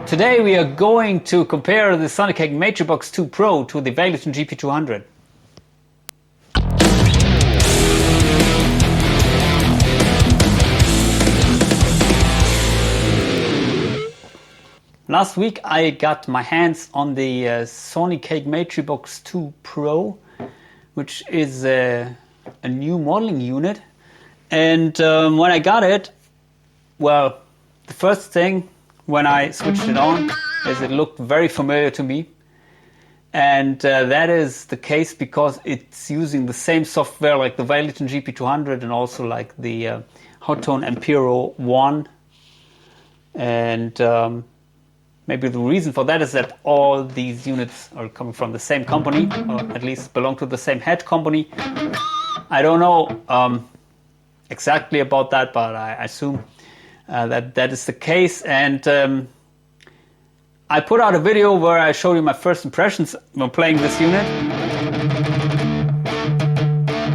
Today we are going to compare the Sonicake Matribox 2 Pro to the Valeton GP-200. Last week I got my hands on the Sonicake Matribox 2 Pro, which is a new modeling unit. And when I got it, well, the first thing when I switched it on is it looked very familiar to me. And that is the case because it's using the same software like the Valeton GP-200 and also like the Hotone Ampero 1. And maybe the reason for that is that all these units are coming from the same company, or at least belong to the same head company. I don't know exactly about that, but I assume that is the case. And I put out a video where I showed you my first impressions when playing this unit.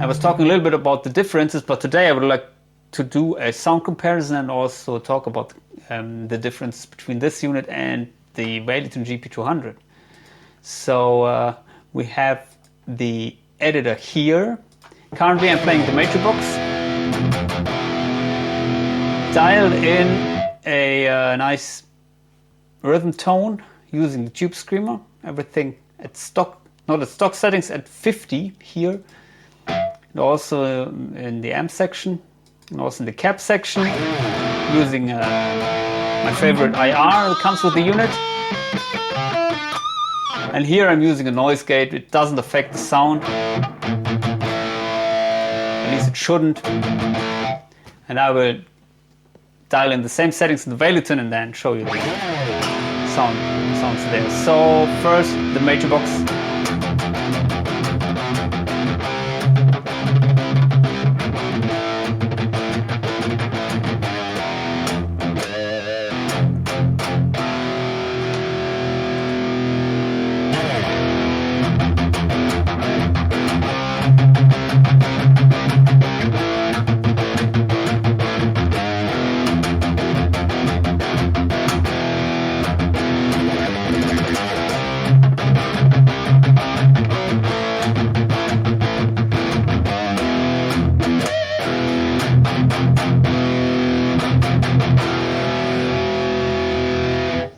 I was talking a little bit about the differences, but today I would like to do a sound comparison and also talk about the difference between this unit and the Valeton GP-200. So we have the editor here. Currently I'm playing the Matribox. Dialed in a nice rhythm tone using the tube screamer. Everything at stock, not at stock settings, at 50 here. And also in the amp section. And also in the cap section, using my favorite IR that comes with the unit. And here I'm using a noise gate. It doesn't affect the sound. At least it shouldn't. And I will dial in the same settings in the Valeton and then show you the sounds there. So first, the Matribox.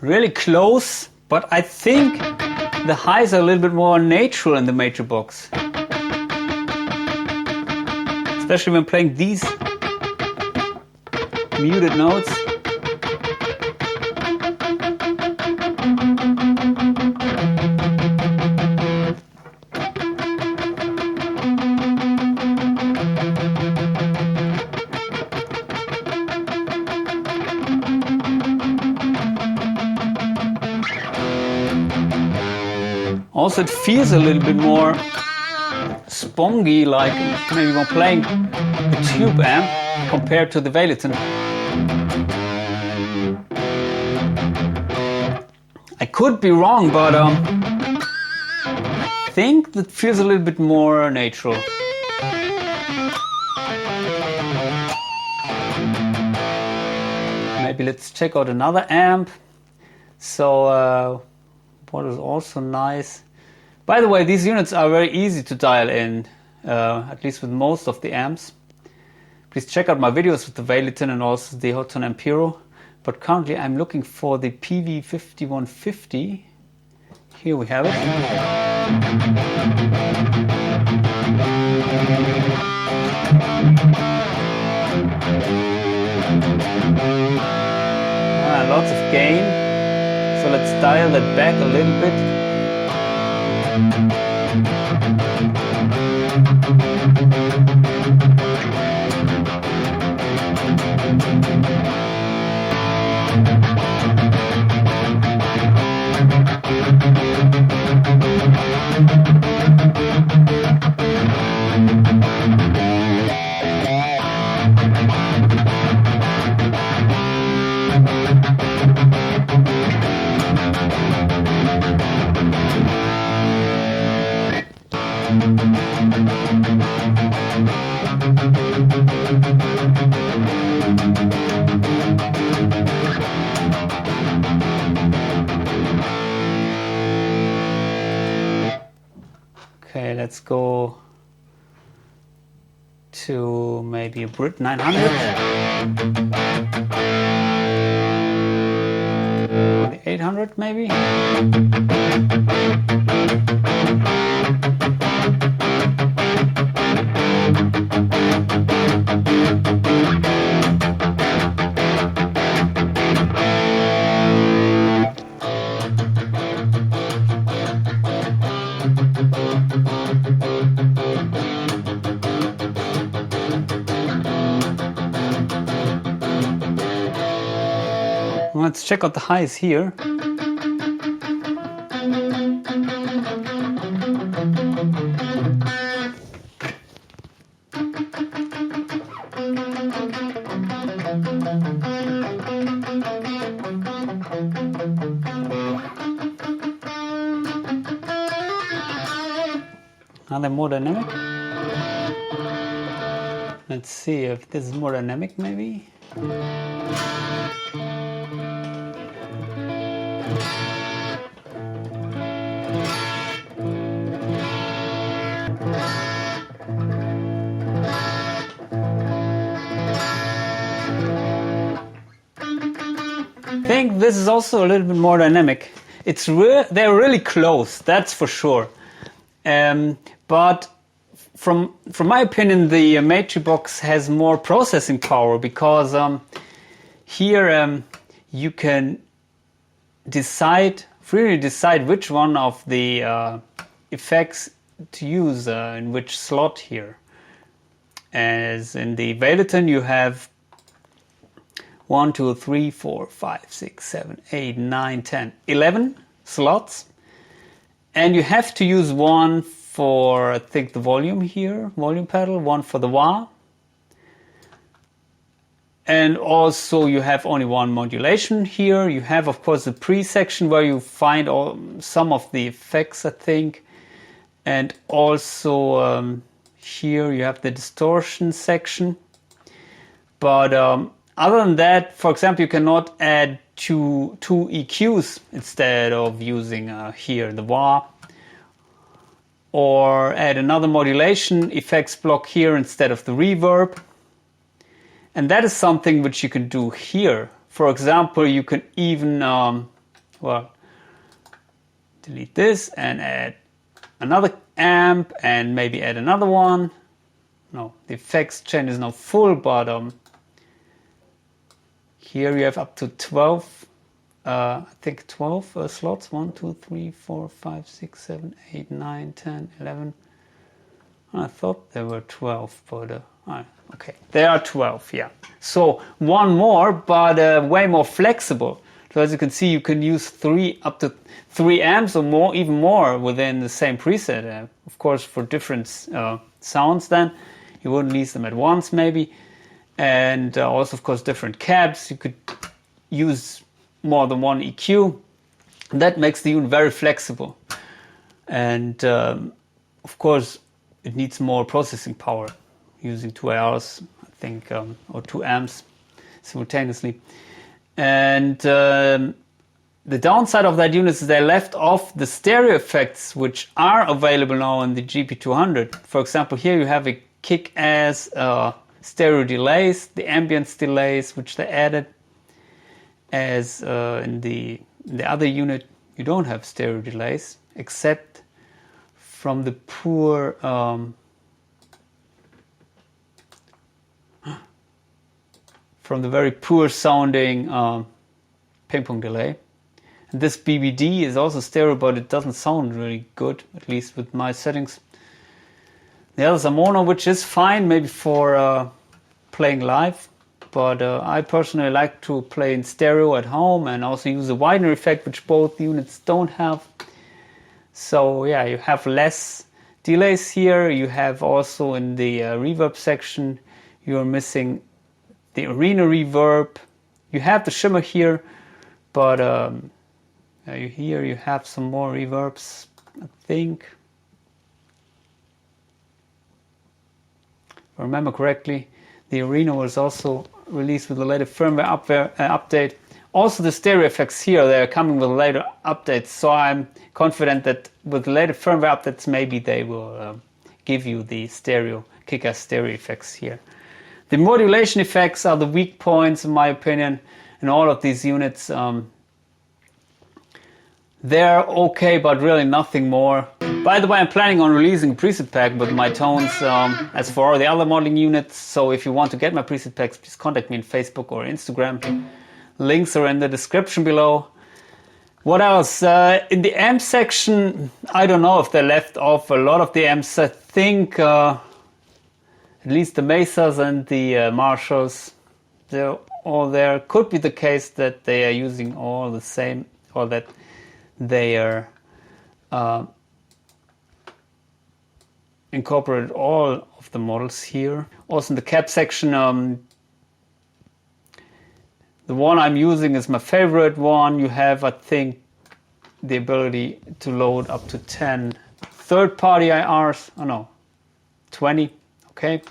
Really close, but I think the highs are a little bit more natural in the Matribox. Especially when playing these muted notes. Also, it feels a little bit more spongy, like maybe when playing a tube amp compared to the Valeton. I could be wrong, but I think that feels a little bit more natural. Maybe let's check out another amp. So what is also nice. By the way, these units are very easy to dial in, at least with most of the amps. Please check out my videos with the Valeton and also the Hotone Ampero. But currently I'm looking for the PV5150. Here we have it. Lots of gain. So let's dial that back a little bit. to maybe a Brit 900. Or the 800 maybe. Let's check out the highs here. Are they more dynamic? Let's see if this is more dynamic maybe. I think this is also a little bit more dynamic. They're really close, that's for sure. But from my opinion, the Matribox has more processing power because here you can freely decide which one of the effects to use in which slot here. As in the Valeton, you have 1, 2, 3, 4, 5, 6, 7, 8, 9, 10, 11 slots. And you have to use one for, I think, the volume here, volume pedal, one for the wah. And also you have only one modulation here. You have, of course, the pre-section where you find some of the effects, I think. And also here you have the distortion section. But other than that, for example, you cannot add two EQs instead of using here the wah, or add another modulation effects block here instead of the reverb. And that is something which you can do here. For example, you can even delete this and add another amp and maybe add another one. No, the effects chain is not full, but here you have up to 12, I think 12 slots. 1, 2, 3, 4, 5, 6, 7, 8, 9, 10, 11. I thought there were 12, but okay, there are 12, yeah. So one more, but way more flexible. So as you can see, you can use up to 3 amps or more, even more within the same preset. Of course, for different sounds then. You wouldn't use them at once maybe. And also, of course, different cabs. You could use more than one EQ. That makes the unit very flexible. And of course, it needs more processing power, using 2 ARs, I think, or 2 amps simultaneously. And the downside of that unit is they left off the stereo effects, which are available now in the GP200. For example, here you have a kick-ass stereo delays, the ambience delays, which they added. As in the other unit, you don't have stereo delays, except from the poor from the very poor sounding ping pong delay. And this BBD is also stereo, but it doesn't sound really good, at least with my settings. The others are mono, which is fine maybe for playing live, but I personally like to play in stereo at home and also use the widener effect, which both units don't have. So yeah, you have less delays here. You have also in the reverb section, you're missing the arena reverb. You have the shimmer here, but here you have some more reverbs, I think. If I remember correctly, the arena was also released with a later firmware update. Also the stereo effects here, they're coming with later updates, so I'm confident that with the later firmware updates maybe they will give you the stereo kick-ass stereo effects here. The modulation effects are the weak points, in my opinion, in all of these units. They're okay, but really nothing more. By the way, I'm planning on releasing a preset pack with my tones as for all the other modeling units. So if you want to get my preset packs, please contact me on Facebook or Instagram. Links are in the description below. What else? In the amp section, I don't know if they left off a lot of the amps. I think at least the Mesas and the Marshalls, they're all there. Could be the case that they are using all the same, or that they are incorporated all of the models here. Also in the cab section, the one I'm using is my favorite one. You have, I think, the ability to load up to 10 third-party IRs. Oh no, 20, okay.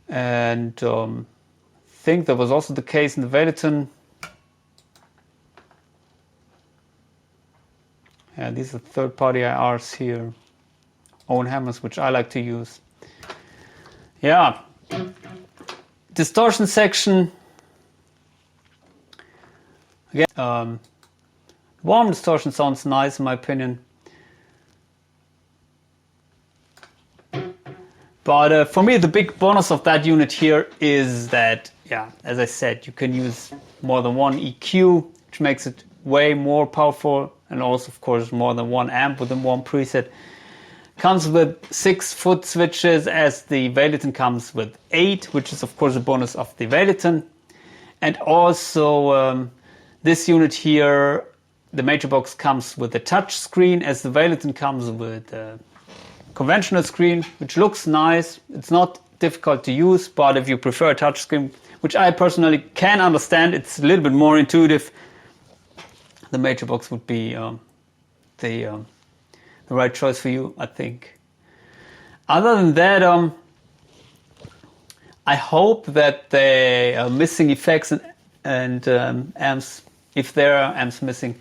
And I think that was also the case in the Valeton. Yeah, these are third-party IRs here. Own hammers, which I like to use. Yeah. Distortion section. Again, warm distortion sounds nice in my opinion. But for me, the big bonus of that unit here is that, yeah, as I said, you can use more than one EQ, which makes it way more powerful, and also, of course, more than one amp within one preset. Comes with 6 foot switches, as the Valeton comes with 8, which is, of course, a bonus of the Valeton. And also, this unit here, the Matribox comes with a touch screen, as the Valeton comes with a conventional screen, which looks nice. It's not difficult to use, but if you prefer a touch screen, which I personally can understand, it's a little bit more intuitive, the Matribox would be the right choice for you, I think. Other than that, I hope that the missing effects and amps, if there are amps missing,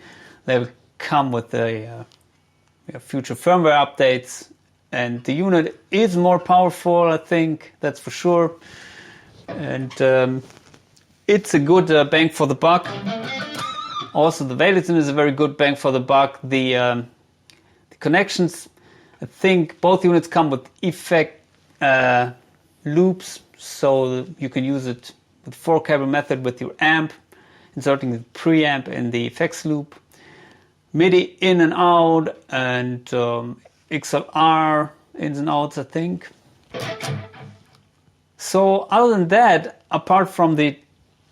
they will come with the future firmware updates. And the unit is more powerful, I think, that's for sure. And it's a good bang for the buck. Also, the Valeton is a very good bang for the buck. The connections, I think both units come with effect loops, so you can use it with 4-cable method with your amp, inserting the preamp in the effects loop, MIDI in and out, and XLR ins and outs, I think. So other than that, apart from the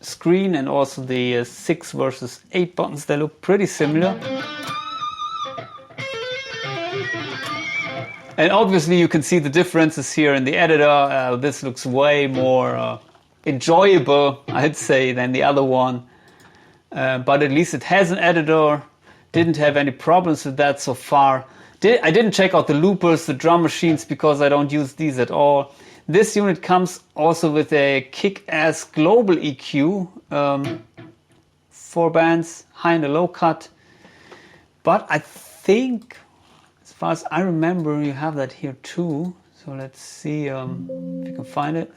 screen and also the 6 versus 8 buttons, they look pretty similar. And obviously you can see the differences here in the editor. This looks way more enjoyable, I'd say, than the other one. But at least it has an editor. Didn't have any problems with that so far. I didn't check out the loopers, the drum machines, because I don't use these at all. This unit comes also with a kick-ass global EQ, 4 bands, high and a low cut. But I think, as far as I remember, you have that here too. So let's see if you can find it.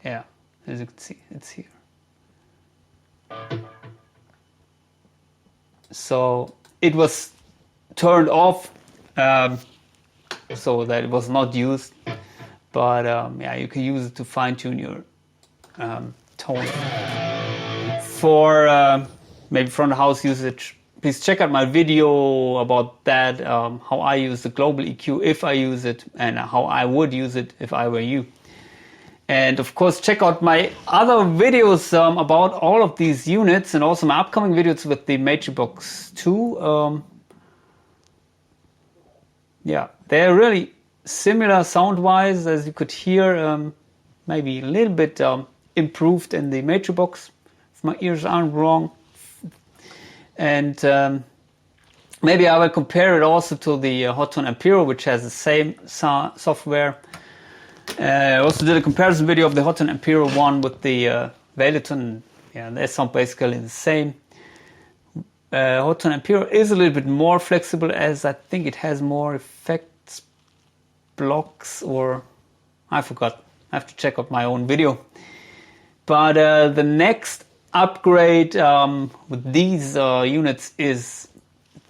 Yeah, as you can see, it's here. So it was turned off, so that it was not used. But yeah, you can use it to fine-tune your tone. For maybe front of house usage, please check out my video about that, how I use the global EQ if I use it, and how I would use it if I were you. And of course, check out my other videos about all of these units, and also my upcoming videos with the Matribox 2. Yeah, they're really similar sound-wise, as you could hear, maybe a little bit improved in the Matribox, if my ears aren't wrong. And maybe I will compare it also to the Hotone Ampero, which has the same software. I also did a comparison video of the Hotone Ampero one with the Valeton. Yeah, they sound basically the same. Hotone Ampero is a little bit more flexible, as I think it has more effects blocks, or I forgot. I have to check out my own video. But the next upgrade with these units is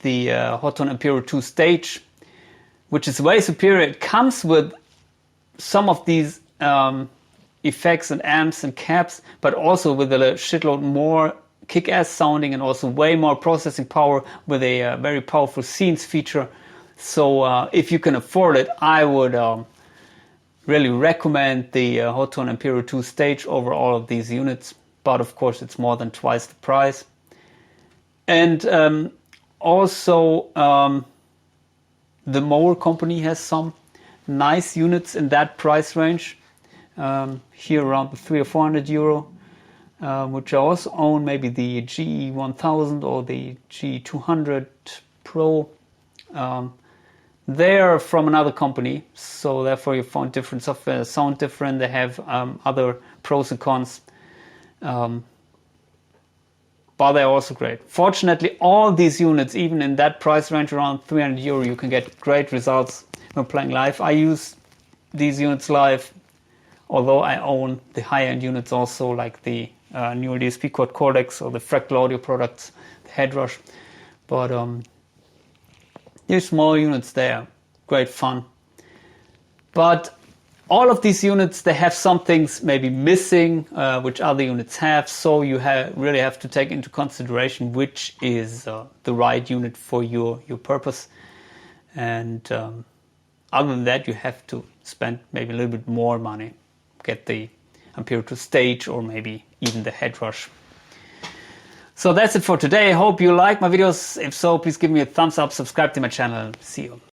the Hotone Ampero 2 stage, which is way superior. It comes with some of these effects and amps and caps, but also with a shitload more kick-ass sounding and also way more processing power with a very powerful scenes feature. So if you can afford it, I would really recommend the Hotone Ampero 2 stage over all of these units. But of course it's more than twice the price. And also the Mooer company has some nice units in that price range. Here around the 300 or 400 euro, which I also own, maybe the GE1000 or the GE200 Pro. They're from another company, so therefore you found different software, sound different. They have other pros and cons, but they're also great. Fortunately, all these units, even in that price range around 300 euro, you can get great results when playing live. I use these units live, although I own the high-end units also, like the newer DSP called Cortex or the Fractal audio products, the Headrush. But these small units there, great fun. But all of these units, they have some things maybe missing, which other units have. So you really have to take into consideration which is the right unit for your purpose. And other than that, you have to spend maybe a little bit more money. Get the Ampero 2 stage or maybe even the Headrush. So that's it for today. I hope you like my videos. If so, please give me a thumbs up, subscribe to my channel. See you.